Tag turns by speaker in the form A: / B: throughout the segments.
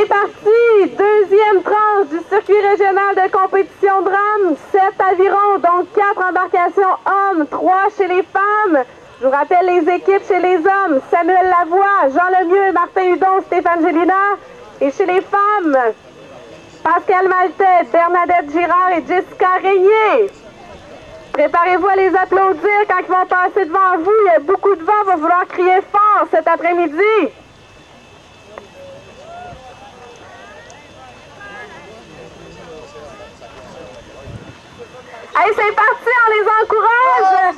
A: C'est parti! Deuxième tranche du circuit régional de compétition de rame. 7 avirons, donc 4 embarcations hommes, 3 chez les femmes. Je vous rappelle les équipes chez les hommes. Samuel Lavoie, Jean Lemieux, Martin Hudon, Stéphane Gélina. Et chez les femmes, Pascal Maltais, Bernadette Girard et Jessica Régnier. Préparez-vous à les applaudir quand ils vont passer devant vous. Il y a beaucoup de vent, il va falloir crier fort cet après-midi. Allez, c'est parti, on les encourage.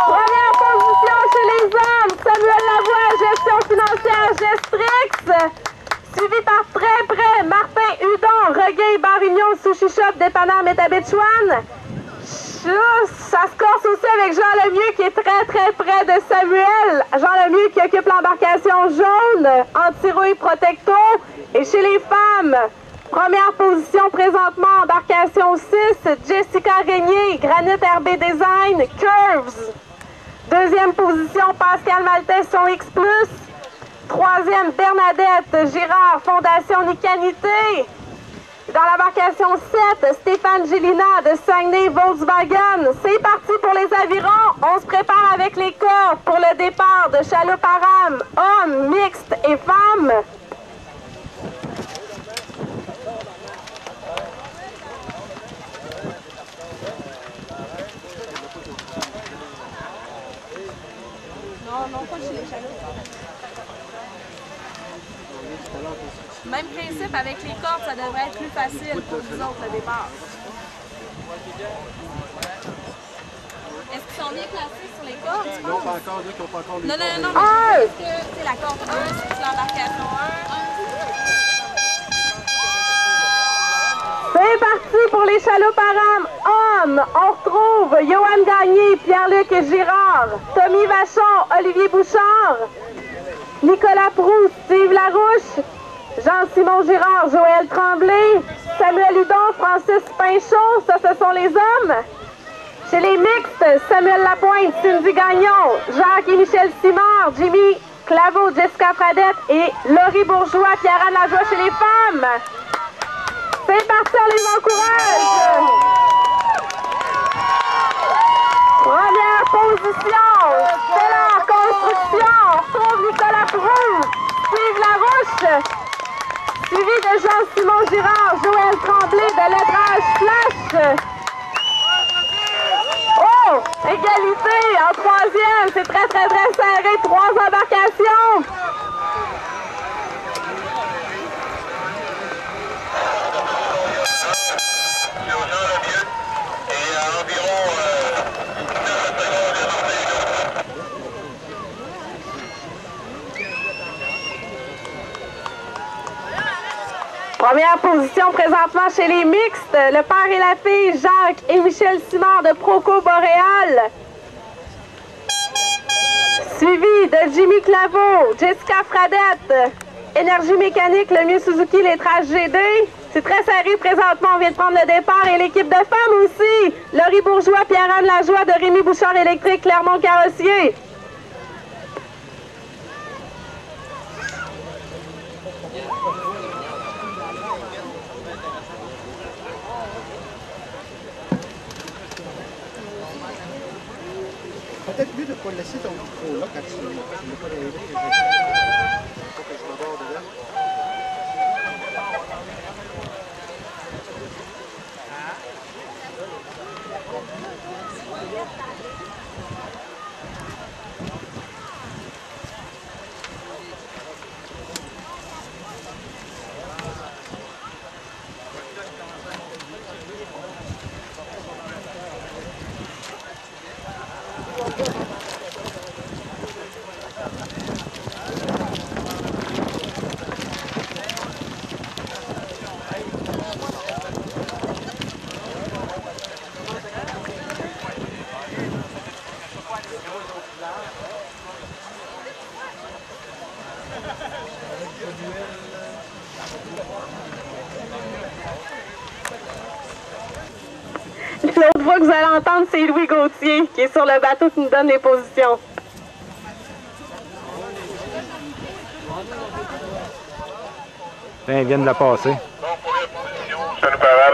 A: Première position chez les hommes, Samuel Lavoie, gestion financière Gestrix. Suivi par très près, Martin Hudon, Regain, Bar Union, Sushi Shop, Dépanneur Métabetchouane. Ça se corse aussi avec Jean Lemieux qui est très près de Samuel. Jean Lemieux qui occupe l'embarcation jaune, anti-rouille Protecto. Et chez les femmes, première position présentement, embarcation 6, Jessica Régnier, Granite RB Design, Curves. Deuxième position, Pascal Maltais, son X+. Troisième, Bernadette Girard, Fondation Nicanité. Dans l'embarcation 7, Stéphane Gélina de Saguenay Volkswagen. C'est parti pour les avirons. On se prépare avec les cordes pour le départ de chaloupe à rame, hommes, mixtes et femmes.
B: Non, pas chez les chaloupes. Même principe avec les cordes, ça devrait être plus facile pour vous autres le départ. Est-ce qu'ils sont bien classés sur les cordes?
C: Non, pas encore, ils n'ont pas encore les cordes.
B: Non, mais est-ce que c'est la corde 1, c'est l'embarcation 1?
A: C'est parti pour les chaloupes à rame hommes. On retrouve Johan Gagné, Pierre-Luc Girard, Tommy Vachon, Olivier Bouchard, Nicolas Proust, Steve Larouche, Jean-Simon Girard, Joël Tremblay, Samuel Hudon, Francis Pinchot, ça ce sont les hommes. Chez les mixtes, Samuel Lapointe, Cindy Gagnon, Jacques et Michel Simard, Jimmy Claveau, Jessica Fradette et Laurie Bourgeois, Pierre-Anne Lajoie chez les femmes. C'est parti, on les encourage! Première position, Stellar Construction, on retrouve Nicolas Proust, Steve Larouche, suivi de Jean-Simon Girard, Joël Tremblay de Lettrage Flash. Oh! Égalité en troisième, c'est très serré, 3 embarcations. Première position présentement chez les mixtes, le père et la fille, Jacques et Michel Simard de Proco Boréal. Suivi de Jimmy Claveau, Jessica Fradette, Énergie Mécanique, le mieux Suzuki, les traces GD. C'est très serré présentement, on vient de prendre le départ. Et l'équipe de femmes aussi, Laurie Bourgeois, Pierre-Anne Lajoie de Rémi Bouchard Électrique, Clermont Carrossier.
C: Peut-être mieux de ne pas laisser ton micro là quand tu n'es pas arrivé. Il faut que je m'aborde dedans. L'autre voix que vous allez entendre, c'est Louis Gauthier, qui est sur le bateau qui nous donne les positions.
D: Ils viennent de la passer.
E: Salut Paral,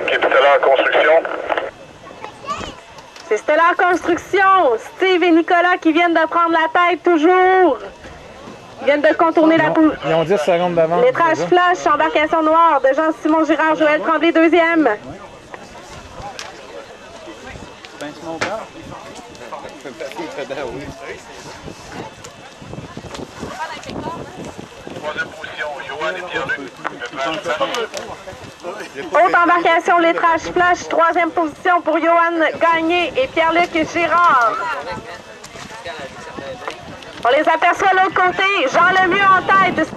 E: qui est Stellar Construction.
A: C'est Stellar Construction. Steve et Nicolas qui viennent de prendre la tête toujours. Ils viennent de contourner la pousse.
D: Ils ont 10 secondes d'avance.
A: Lettrage flash, embarcation noire de Jean-Simon Girard, Joël Tremblay, deuxième.
E: Troisième position, Johan et Pierre-Luc.
A: Haute embarcation, lettrage flash, troisième position pour Johan Gagné et Pierre-Luc Girard. On les aperçoit de l'autre côté. Jean Lemieux en tête.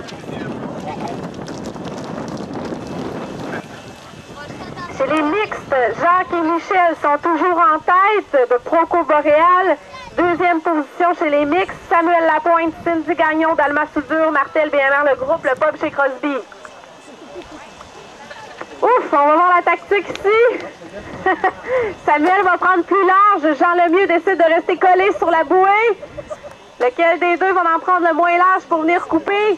A: Chez les mixtes, Jacques et Michel sont toujours en tête de Proco Boréal. Deuxième position chez les mixtes, Samuel Lapointe, Cindy Gagnon, Dalma Soudure, Martel BMR, le groupe, le pub chez Crosby. Ouf, on va voir la tactique ici. Samuel va prendre plus large. Jean Lemieux décide de rester collé sur la bouée. Lequel des deux va en prendre le moins large pour venir couper?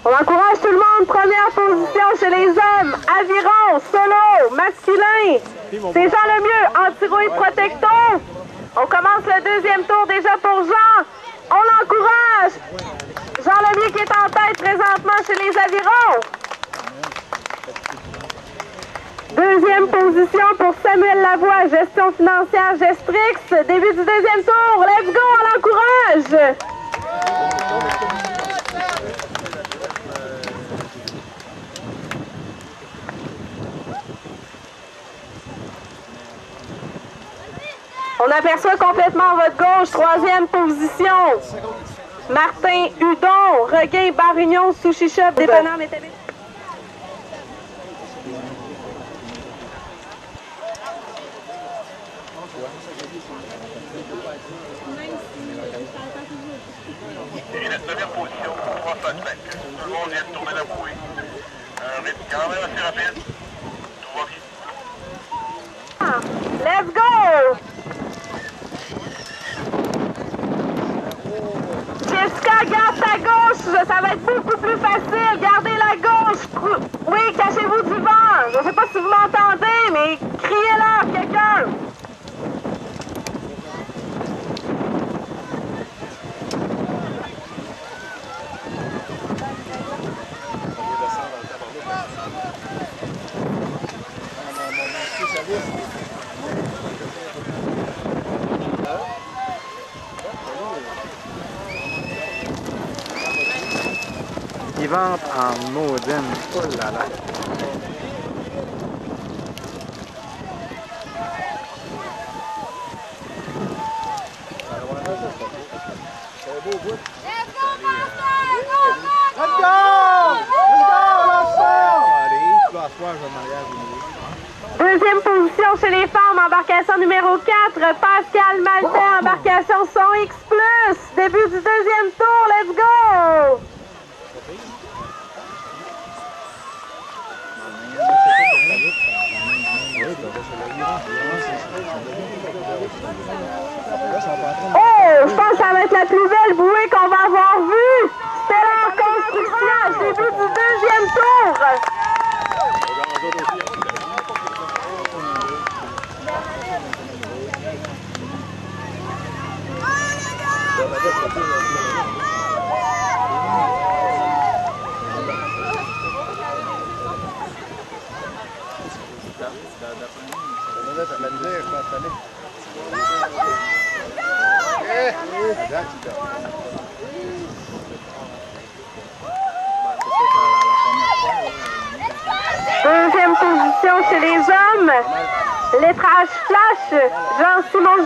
A: On encourage tout le monde. Première position chez les hommes. Aviron, solo, masculin. C'est Jean Lemieux, anti-rouille et protecto. On commence le deuxième tour déjà pour Jean. On l'encourage. Jean Lemieux qui est en tête présentement chez les avirons. Deuxième position pour Samuel Lavoie, gestion financière Gestrix. Début du deuxième tour. Let's go, on l'encourage. On aperçoit complètement votre gauche, troisième position. Martin Hudon, Regain, Bar Union, Sushi Shop, dépanneur métallique.
E: Et la première position, 3 5. Tout le monde vient de tourner la bouée. Un rythme quand même assez rapide. Tout va bien.
A: Let's go! Jessica, garde ta gauche, ça va être beaucoup plus facile. Gardez la gauche. Oui, cachez-vous du vent. Je ne sais pas si vous m'entendez, mais criez-leur, quelqu'un.
D: Ils ventent en maudine. Oh là là.
A: Deuxième position chez les femmes, embarcation numéro 4, Pascal Maltais, embarcation 100X+. Début du deuxième tour, let's go! Oh, je pense que ça va être la plus belle bouée qu'on va avoir vue. Stellar Construction, début du deuxième tour. Deuxième position chez les hommes, lettrage flash, Jean-Simon